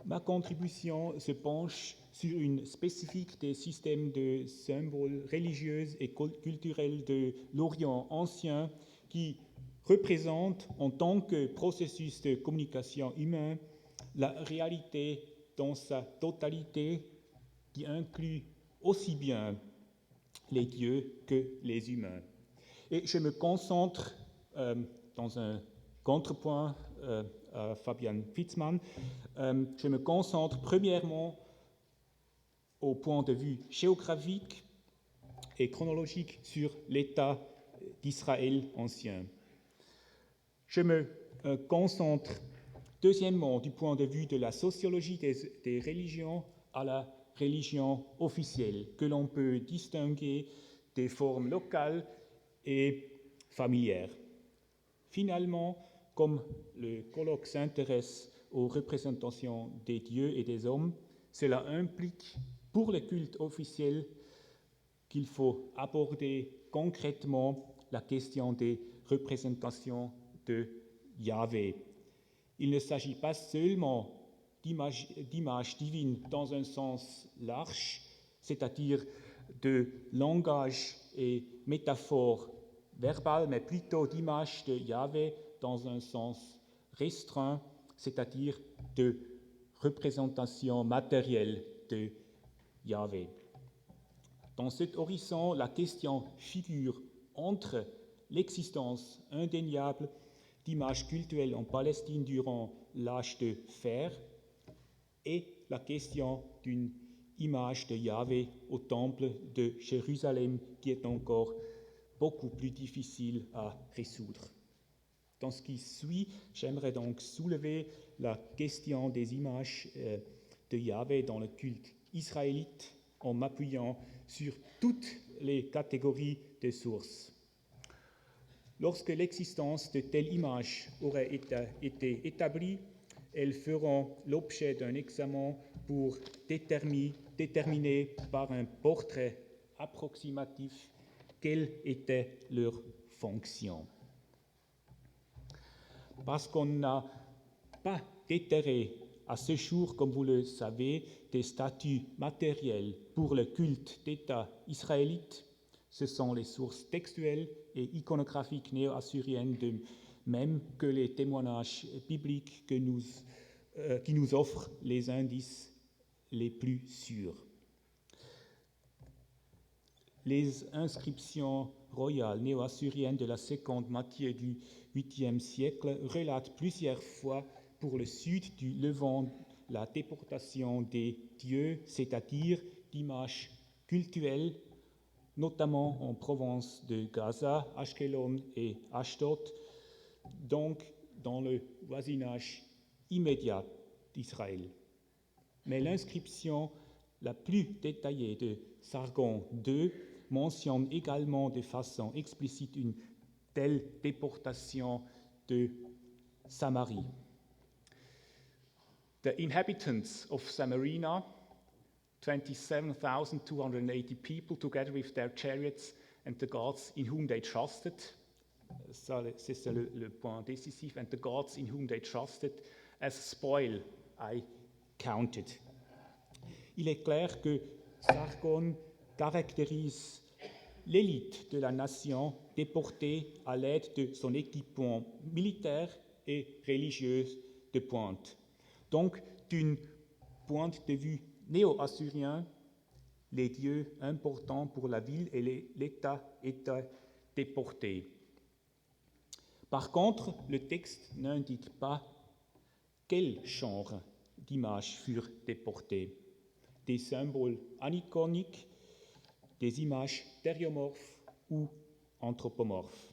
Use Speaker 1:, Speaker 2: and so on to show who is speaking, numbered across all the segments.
Speaker 1: Ma contribution se penche sur une spécifique des systèmes de symboles religieux et culturels de l'Orient ancien qui représente en tant que processus de communication humain la réalité dans sa totalité qui inclut aussi bien les dieux que les humains. Et je me concentre dans un contrepoint à Fabian Fitzmann, je me concentre premièrement au point de vue géographique et chronologique sur l'État d'Israël ancien. Je me concentre deuxièmement du point de vue de la sociologie des religions à la religion officielle, que l'on peut distinguer des formes locales et familières. Finalement, comme le colloque s'intéresse aux représentations des dieux et des hommes, cela implique pour le culte officiel qu'il faut aborder concrètement la question des représentations de Yahvé. Il ne s'agit pas seulement d'images divines dans un sens large, c'est-à-dire de langage et métaphores verbales, mais plutôt d'images de Yahvé dans un sens restreint, c'est-à-dire de représentation matérielle de Yahvé. Dans cet horizon, la question figure entre l'existence indéniable d'images cultuelles en Palestine durant l'âge de fer et la question d'une image de Yahvé au temple de Jérusalem qui est encore beaucoup plus difficile à résoudre. Dans ce qui suit, j'aimerais donc soulever la question des images de Yahvé dans le culte israélite en m'appuyant sur toutes les catégories de sources. Lorsque l'existence de telles images aurait été établie, elles feront l'objet d'un examen pour déterminer par un portrait approximatif quelle était leur fonction. Parce qu'on n'a pas déterré à ce jour, comme vous le savez, des statuts matériels pour le culte d'État israélite, ce sont les sources textuelles et iconographiques néo-assyriennes de même que les témoignages bibliques qui nous offrent les indices les plus sûrs. Les inscriptions royales néo-assyriennes de la seconde moitié du 8e siècle relatent plusieurs fois pour le sud du Levant la déportation des dieux, c'est-à-dire d'images cultuelles, notamment en province de Gaza, Ashkelon et Ashdod, donc dans le voisinage immédiat d'Israël. Mais l'inscription la plus détaillée de Sargon II mentionne également de façon explicite une telle déportation de Samarie. The inhabitants of Samarina, 27,280 people, together with their chariots and the gods in whom they trusted. Ça, c'est le point décisif. And the gods in whom they trusted, as spoil I counted. Il est clair que Sargon caractérise l'élite de la nation déportée à l'aide de son équipement militaire et religieux de pointe. Donc, d'une pointe de vue néo-assyrien, les dieux importants pour la ville et l'État étaient déportés. Par contre, le texte n'indique pas quel genre d'images furent déportées. Des symboles aniconiques, des images thériomorphes ou anthropomorphes.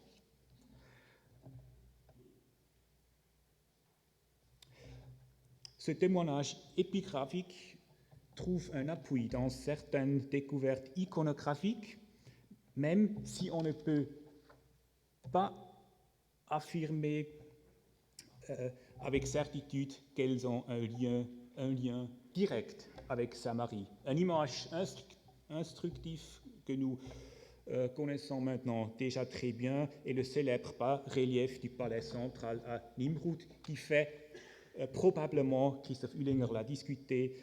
Speaker 1: Ce témoignage épigraphique trouve un appui dans certaines découvertes iconographiques, même si on ne peut pas affirmer avec certitude qu'elles ont un lien direct avec Samarie. Une image instructive que nous connaissons maintenant déjà très bien est le célèbre bas-relief du palais central à Nimroud qui fait Probablement, Christoph Uehlinger l'a discuté,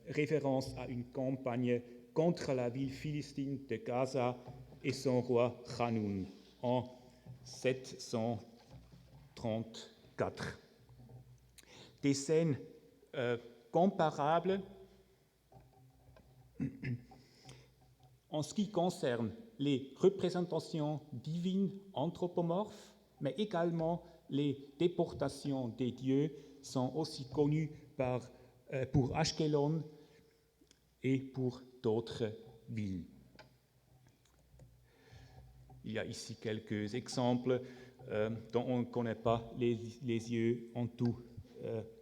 Speaker 1: référence à une campagne contre la ville philistine de Gaza et son roi Hanoun en 734. Des scènes comparables en ce qui concerne les représentations divines anthropomorphes, mais également les déportations des dieux sont aussi connues pour Ashkelon et pour d'autres villes. Il y a ici quelques exemples dont on ne connaît pas les yeux en tout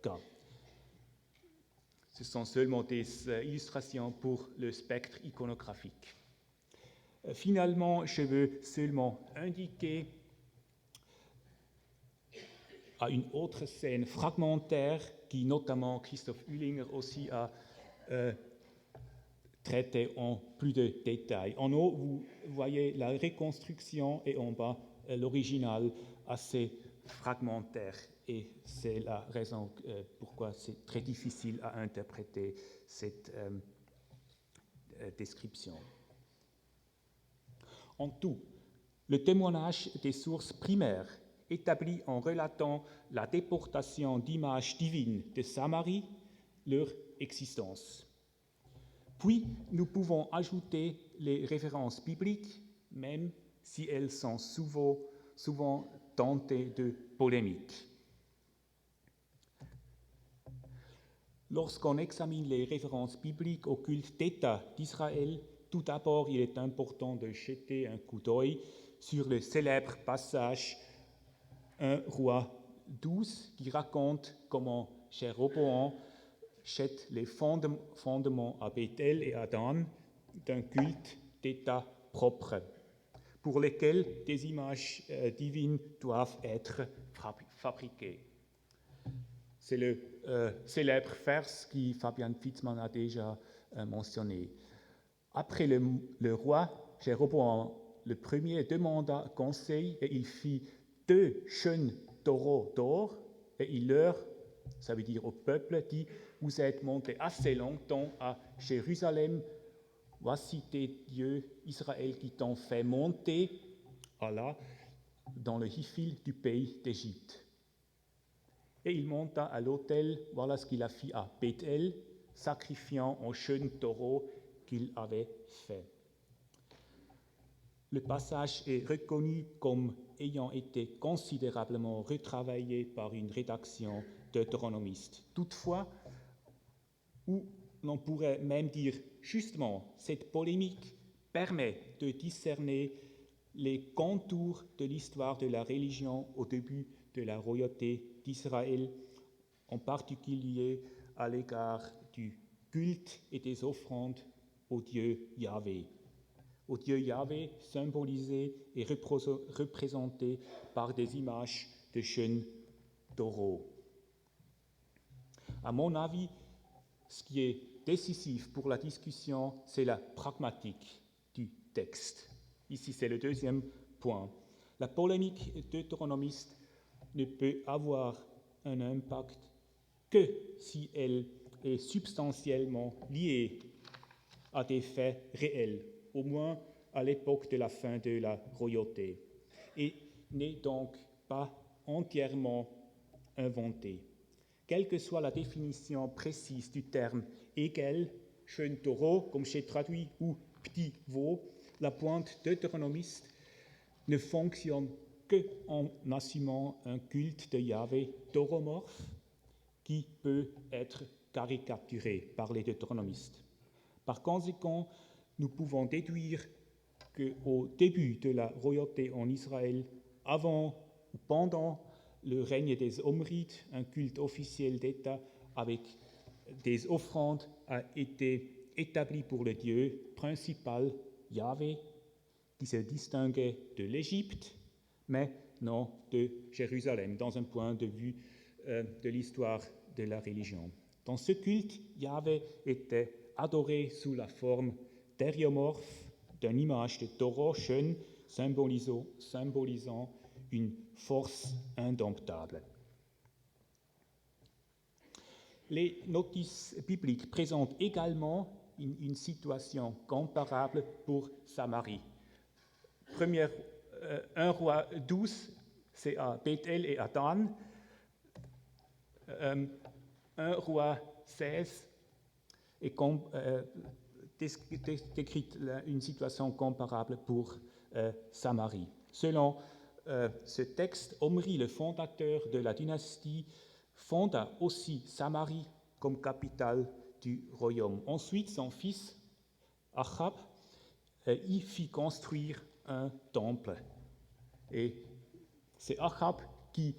Speaker 1: cas. Ce sont seulement des illustrations pour le spectre iconographique. Finalement, je veux seulement indiquer à une autre scène fragmentaire qui notamment Christoph Uehlinger aussi a traité en plus de détails. En haut, vous voyez la reconstruction et en bas, l'original assez fragmentaire. Et c'est la raison pourquoi c'est très difficile à interpréter cette description. En tout, le témoignage des sources primaires établi en relatant la déportation d'images divines de Samarie, leur existence. Puis, nous pouvons ajouter les références bibliques, même si elles sont souvent tentées de polémique. Lorsqu'on examine les références bibliques au culte d'État d'Israël, tout d'abord, il est important de jeter un coup d'œil sur le célèbre passage 1 Roi 12 qui raconte comment Jéroboam jette les fondements à Bethel et à Dan d'un culte d'État propre, pour lesquels des images divines doivent être fabriquées. C'est le célèbre vers qui Fabian Fitzmann a déjà mentionné. Après le roi Jéroboam le premier demanda conseil et il fit 2 jeunes taureaux d'or et il leur, ça veut dire au peuple, dit: vous êtes montés assez longtemps à Jérusalem, voici tes dieux Israël qui t'ont fait monter Allah dans le Hiphil du pays d'Égypte. Et il monta à l'autel, voilà ce qu'il a fait à Bethel, sacrifiant un jeune taureau qu'il avait fait. Le passage est reconnu comme ayant été considérablement retravaillé par une rédaction deutéronomiste. Toutefois, ou l'on pourrait même dire justement, cette polémique permet de discerner les contours de l'histoire de la religion au début de la royauté d'Israël, en particulier à l'égard du culte et des offrandes au Dieu Yahvé. Au Dieu Yahvé symbolisé et représenté par des images de jeunes taureaux. À mon avis, ce qui est décisif pour la discussion, c'est la pragmatique du texte. Ici, c'est le deuxième point. La polémique deutéronomiste ne peut avoir un impact que si elle est substantiellement liée à des faits réels, au moins à l'époque de la fin de la royauté, et n'est donc pas entièrement inventée. Quelle que soit la définition précise du terme égel, jeune taureau, comme j'ai traduit, ou petit veau, la pointe deutéronomiste ne fonctionne qu'en assumant un culte de Yahvé tauromorphe qui peut être caricaturé par les deutéronomistes. Par conséquent, nous pouvons déduire qu'au début de la royauté en Israël, avant ou pendant le règne des Omrides, un culte officiel d'État avec des offrandes a été établi pour le Dieu principal, Yahvé, qui se distinguait de l'Égypte, mais non de Jérusalem, dans un point de vue de l'histoire de la religion. Dans ce culte, Yahvé était adoré sous la forme thériomorphe d'une image de taureau jeune symbolisant une force indomptable. Les notices bibliques présentent également une situation comparable pour Samarie. 1 roi 12, c'est à Bethel et à Dan. 1 roi 16 est décrite une situation comparable pour Samarie. Selon ce texte, Omri, le fondateur de la dynastie, fonda aussi Samarie comme capitale du royaume. Ensuite, son fils Achab y fit construire un temple. Et c'est Achab qui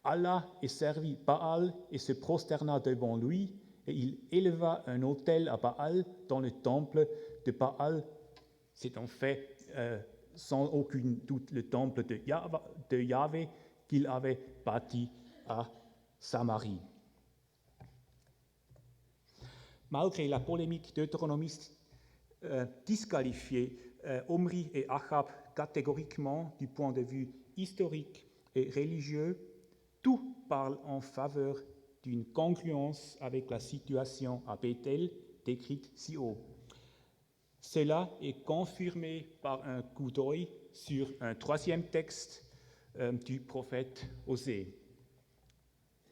Speaker 1: alla et servit Baal et se prosterna devant lui, et il éleva un autel à Baal dans le temple de Baal. C'est en fait, sans aucun doute, le temple de Yahvé qu'il avait bâti à Samarie. Malgré la polémique deutéronomiste disqualifiée Omri et Achab catégoriquement du point de vue historique et religieux, tout parle en faveur d'une congruence avec la situation à Bethel décrite si haut. Cela est confirmé par un coup d'œil sur un troisième texte du prophète Osée,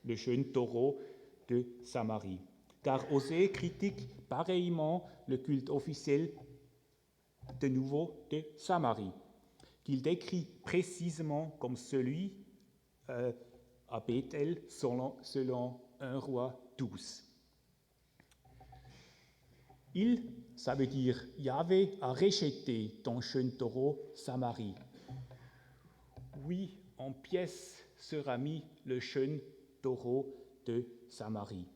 Speaker 1: le jeune taureau de Samarie. Car Osée critique pareillement le culte officiel de nouveau de Samarie, qu'il décrit précisément comme celui à Bethel selon 1 roi 12. Ça veut dire Yahvé a rejeté ton jeune taureau Samarie. Oui, en pièces sera mis le jeune taureau de Samarie.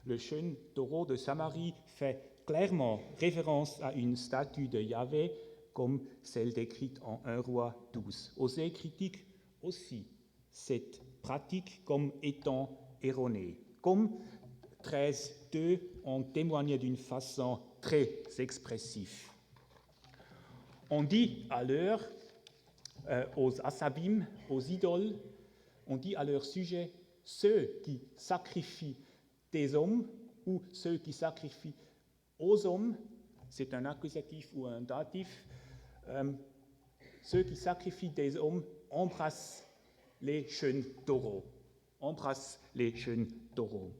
Speaker 1: Le jeune taureau de Samarie fait clairement référence à une statue de Yahvé comme celle décrite en 1 roi 12. Osée critique aussi cette pratique comme étant erronée. Comme 13.2 en témoignait d'une façon très expressive. On dit alors aux Assabim, aux idoles, on dit à leur sujet, ceux qui sacrifient des hommes ou ceux qui sacrifient aux hommes, c'est un accusatif ou un datif, ceux qui sacrifient des hommes embrassent les jeunes taureaux. Embrassent les jeunes taureaux.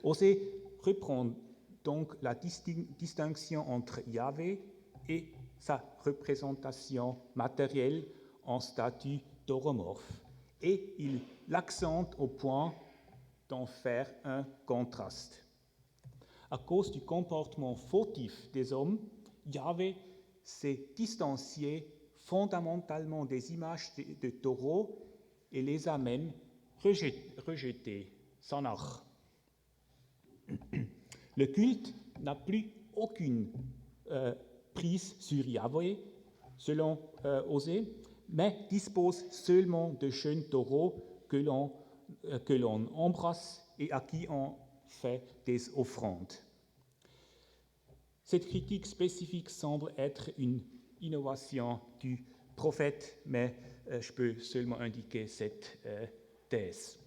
Speaker 1: Osée reprend donc la distinction entre Yahvé et sa représentation matérielle en statut tauromorphe, et il l'accente au point d'en faire un contraste. À cause du comportement fautif des hommes, Yahvé s'est distancié fondamentalement des images de taureaux et les a même rejetées, sanach. Le culte n'a plus aucune prise sur Yahvé, selon Osée, mais dispose seulement de jeunes taureaux que l'on embrasse et à qui on fait des offrandes. Cette critique spécifique semble être une innovation du prophète, mais je peux seulement indiquer cette thèse.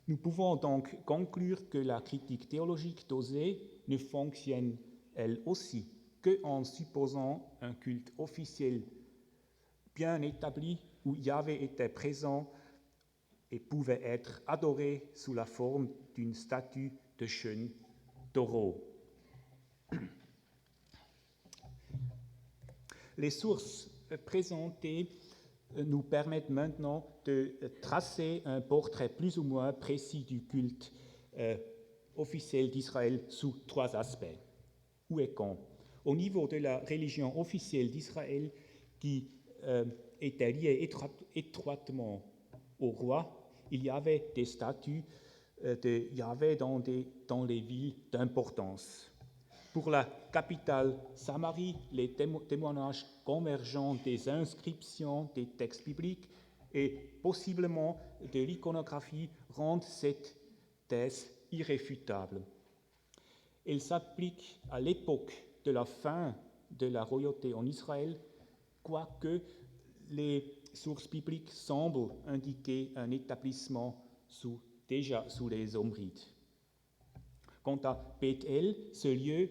Speaker 1: Nous pouvons donc conclure que la critique théologique d'Osée ne fonctionne elle aussi qu'en supposant un culte officiel bien établi où Yahvé était présent et pouvait être adoré sous la forme d'une statue de jeune taureau. Les sources présentées nous permettent maintenant de tracer un portrait plus ou moins précis du culte officiel d'Israël sous 3 aspects. Où et quand? Au niveau de la religion officielle d'Israël qui était liée étroitement au roi, il y avait des statues de Yahvé dans les villes d'importance. Pour la capitale Samarie, les témoignages convergents des inscriptions des textes bibliques et possiblement de l'iconographie rendent cette thèse irréfutable. Elle s'applique à l'époque de la fin de la royauté en Israël, quoique les sources bibliques semblent indiquer un établissement déjà sous les Omrides. Quant à Beth-El, ce lieu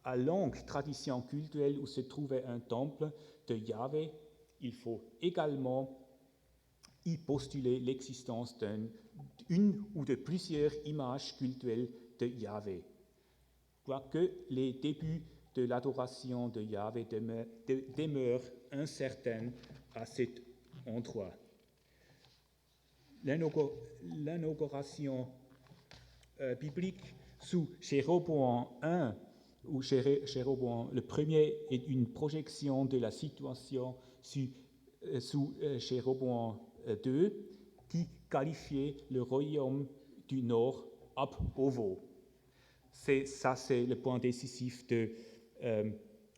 Speaker 1: à longue tradition cultuelle où se trouvait un temple de Yahvé, il faut également y postuler l'existence d'une ou de plusieurs images cultuelles de Yahvé. Quoique les débuts de l'adoration de Yahvé demeurent incertains à cet endroit. L'inauguration biblique sous Jéroboam I ou Jéroboam le premier est une projection de la situation sous Jéroboam II qui qualifiait le royaume du Nord ab ovo. C'est le point décisif de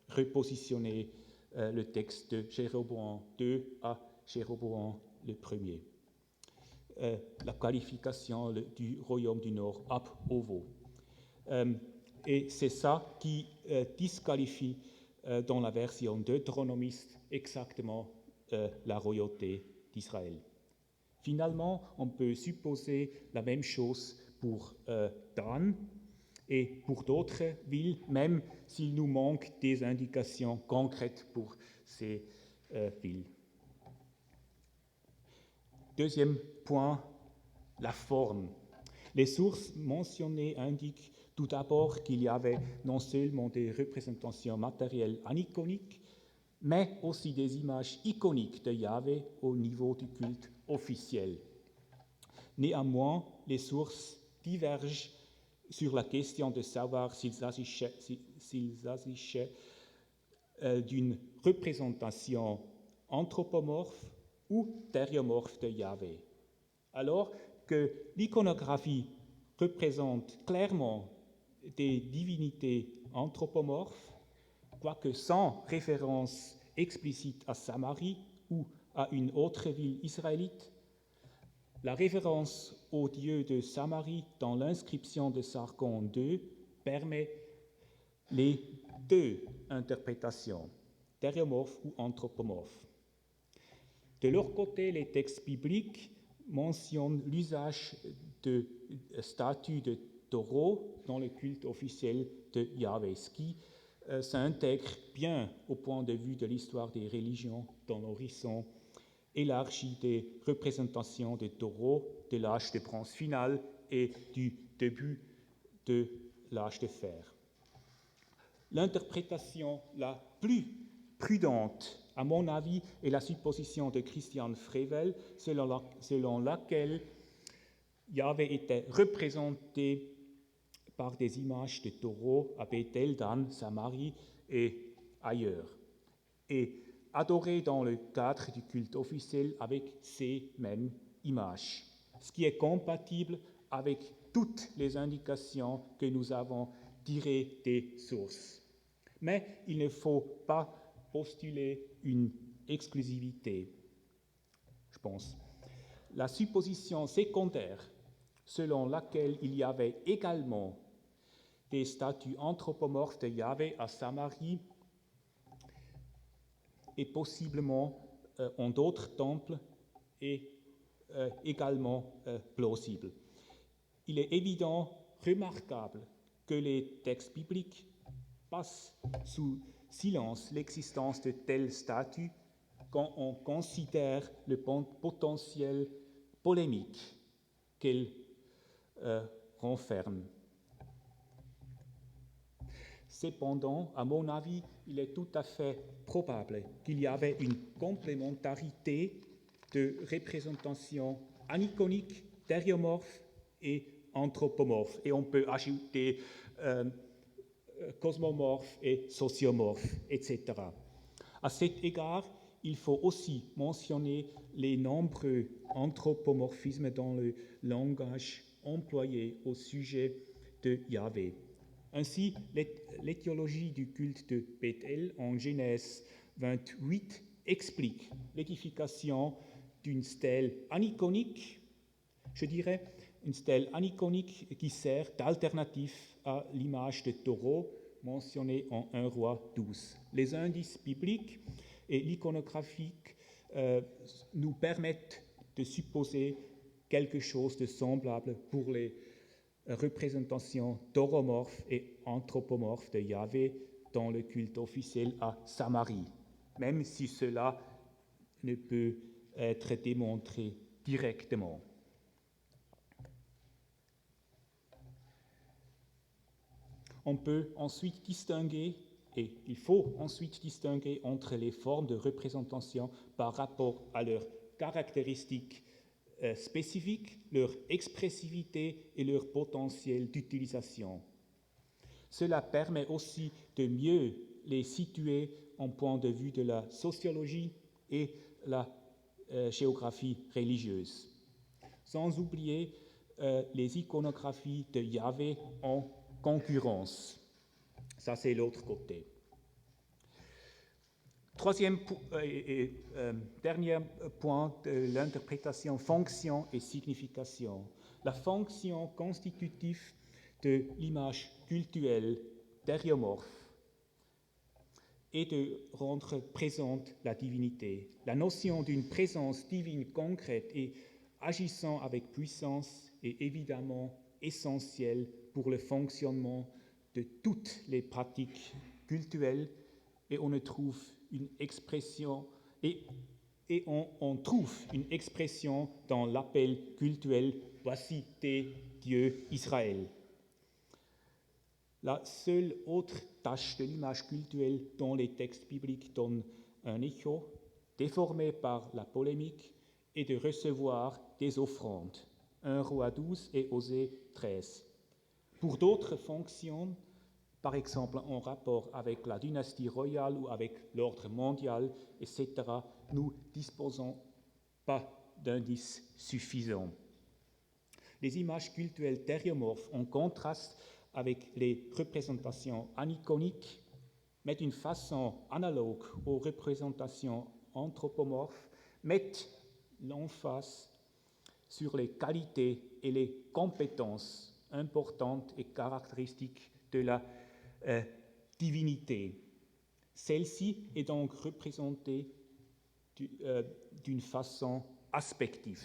Speaker 1: repositionner le texte de Jéroboam II à Jéroboam le premier. La qualification du royaume du Nord ab ovo. Et c'est ça qui disqualifie dans la version deutéronomiste exactement la royauté d'Israël. Finalement, on peut supposer la même chose pour Dan et pour d'autres villes, même s'il nous manque des indications concrètes pour ces villes. Deuxième point, la forme. Les sources mentionnées indiquent tout d'abord qu'il y avait non seulement des représentations matérielles aniconiques, mais aussi des images iconiques de Yahvé au niveau du culte officiel. Néanmoins, les sources divergent sur la question de savoir s'il s'agissait d'une représentation anthropomorphe ou thériomorphe de Yahvé. Alors que l'iconographie représente clairement des divinités anthropomorphes, quoique sans référence explicite à Samarie ou à une autre ville israélite, la référence au dieu de Samarie dans l'inscription de Sargon II permet les deux interprétations, thériomorphes ou anthropomorphes. De leur côté, les textes bibliques mentionnent l'usage de statues de taureaux dans le culte officiel de Yahvé, ce qui s'intègre bien au point de vue de l'histoire des religions dans l'horizon élargi des représentations de taureaux de l'âge de bronze final et du début de l'âge de fer. L'interprétation la plus prudente, à mon avis, est la supposition de Christian Frevel, selon laquelle Yahvé était représenté par des images de taureaux à Bethel, Dan, Samarie et ailleurs, et adoré dans le cadre du culte officiel avec ces mêmes images, ce qui est compatible avec toutes les indications que nous avons tirées des sources. Mais il ne faut pas postuler une exclusivité, je pense. La supposition secondaire, selon laquelle il y avait également des statues anthropomorphes de Yahvé à Samarie et possiblement en d'autres temples, est également plausible. Il est évident, remarquable, que les textes bibliques passent sous silence l'existence de telles statues quand on considère le potentiel polémique qu'elles renferment. Cependant, à mon avis, il est tout à fait probable qu'il y avait une complémentarité de représentations aniconiques, thériomorphes et anthropomorphes. Et on peut ajouter cosmomorphes et sociomorphes, etc. À cet égard, il faut aussi mentionner les nombreux anthropomorphismes dans le langage employé au sujet de Yahvé. Ainsi, l'étiologie du culte de Bethel en Genèse 28 explique l'édification d'une stèle aniconique, je dirais, une stèle aniconique qui sert d'alternative à l'image de taureau mentionnée en 1 Roi 12. Les indices bibliques et l'iconographie nous permettent de supposer quelque chose de semblable pour les représentations tauromorphes et anthropomorphes de Yahvé dans le culte officiel à Samarie, même si cela ne peut être démontré directement. On peut ensuite distinguer, et il faut ensuite distinguer entre les formes de représentation par rapport à leurs caractéristiques spécifiques, leur expressivité et leur potentiel d'utilisation. Cela permet aussi de mieux les situer en point de vue de la sociologie et la géographie religieuse. Sans oublier les iconographies de Yahvé en concurrence. Ça, c'est l'autre côté. Troisième et dernier point de l'interprétation, fonction et signification. La fonction constitutive de l'image cultuelle thériomorphe est de rendre présente la divinité. La notion d'une présence divine concrète et agissant avec puissance est évidemment essentielle pour le fonctionnement de toutes les pratiques cultuelles, et on trouve une expression dans l'appel cultuel « Voici tes dieux Israël ». La seule autre tâche de l'image cultuelle dont les textes bibliques donnent un écho, déformé par la polémique, est de recevoir des offrandes. 1 Roi 12 et Osée 13. Pour d'autres fonctions, par exemple en rapport avec la dynastie royale ou avec l'ordre mondial, etc., nous ne disposons pas d'indices suffisants. Les images cultuelles thériomorphes, en contraste avec les représentations aniconiques, mais d'une façon analogue aux représentations anthropomorphes, mettent l'emphase sur les qualités et les compétences importantes et caractéristiques de la divinité. Celle-ci est donc représentée d'une façon aspective.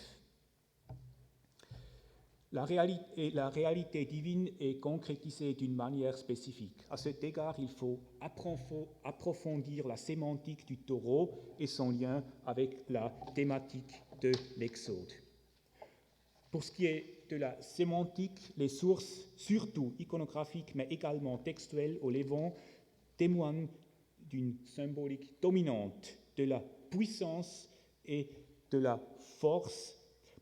Speaker 1: La réalité divine est concrétisée d'une manière spécifique. À cet égard, il faut approfondir la sémantique du taureau et son lien avec la thématique de l'Exode. Pour ce qui est de la sémantique, les sources, surtout iconographiques, mais également textuelles au Levant, témoignent d'une symbolique dominante de la puissance et de la force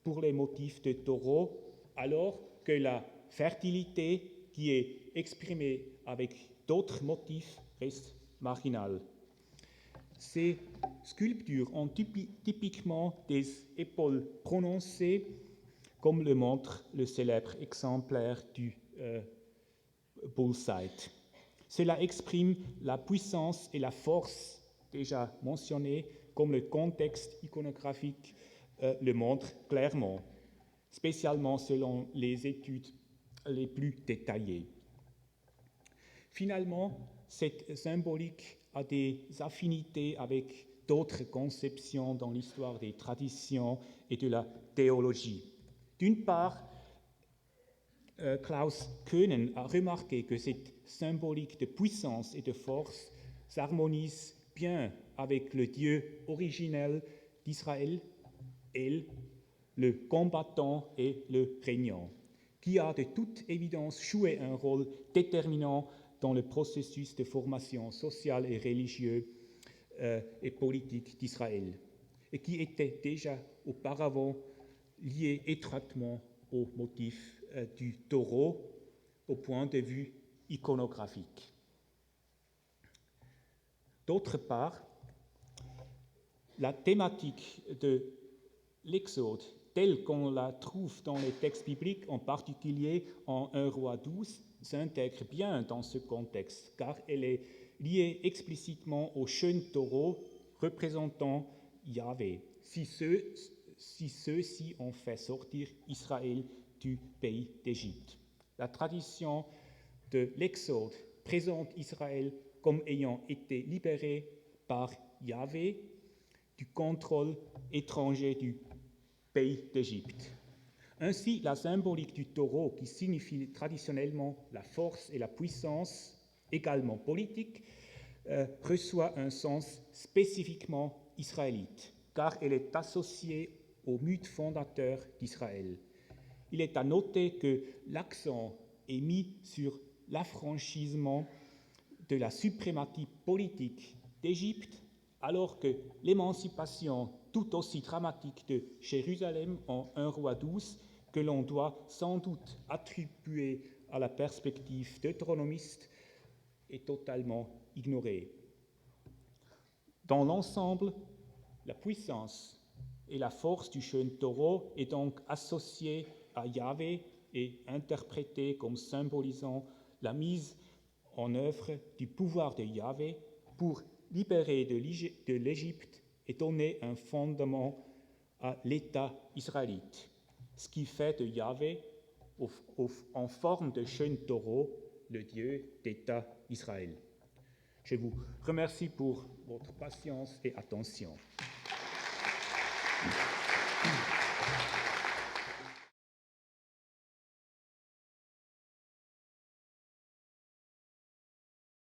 Speaker 1: pour les motifs de taureau, alors que la fertilité qui est exprimée avec d'autres motifs reste marginale. Ces sculptures ont typiquement des épaules prononcées, comme le montre le célèbre exemplaire du bullseye. Cela exprime la puissance et la force déjà mentionnées, comme le contexte iconographique le montre clairement, spécialement selon les études les plus détaillées. Finalement, cette symbolique a des affinités avec d'autres conceptions dans l'histoire des traditions et de la théologie. D'une part, Klaus Köhnen a remarqué que cette symbolique de puissance et de force s'harmonise bien avec le Dieu originel d'Israël, El, le combattant et le régnant, qui a de toute évidence joué un rôle déterminant dans le processus de formation sociale et religieuse et politique d'Israël, et qui était déjà auparavant lié étroitement au motif du taureau au point de vue iconographique. D'autre part, la thématique de l'Exode, telle qu'on la trouve dans les textes bibliques, en particulier en 1 Roi 12, s'intègre bien dans ce contexte, car elle est liée explicitement au jeune taureau représentant Yahvé, si ceux-ci ont fait sortir Israël du pays d'Égypte. La tradition de l'Exode présente Israël comme ayant été libéré par Yahvé du contrôle étranger du pays d'Égypte. Ainsi, la symbolique du taureau, qui signifie traditionnellement la force et la puissance, également politique, reçoit un sens spécifiquement israélite, car elle est associée au mythe fondateur d'Israël. Il est à noter que l'accent est mis sur l'affranchissement de la suprématie politique d'Égypte, alors que l'émancipation tout aussi dramatique de Jérusalem en 1 roi 12, que l'on doit sans doute attribuer à la perspective deutéronomiste, est totalement ignorée. Dans l'ensemble, la puissance et la force du jeune taureau est donc associée à Yahvé et interprétée comme symbolisant la mise en œuvre du pouvoir de Yahvé pour libérer de l'Égypte et donner un fondement à l'État israélite, ce qui fait de Yahvé, en forme de jeune taureau, le Dieu d'État Israël. Je vous remercie pour votre patience et attention.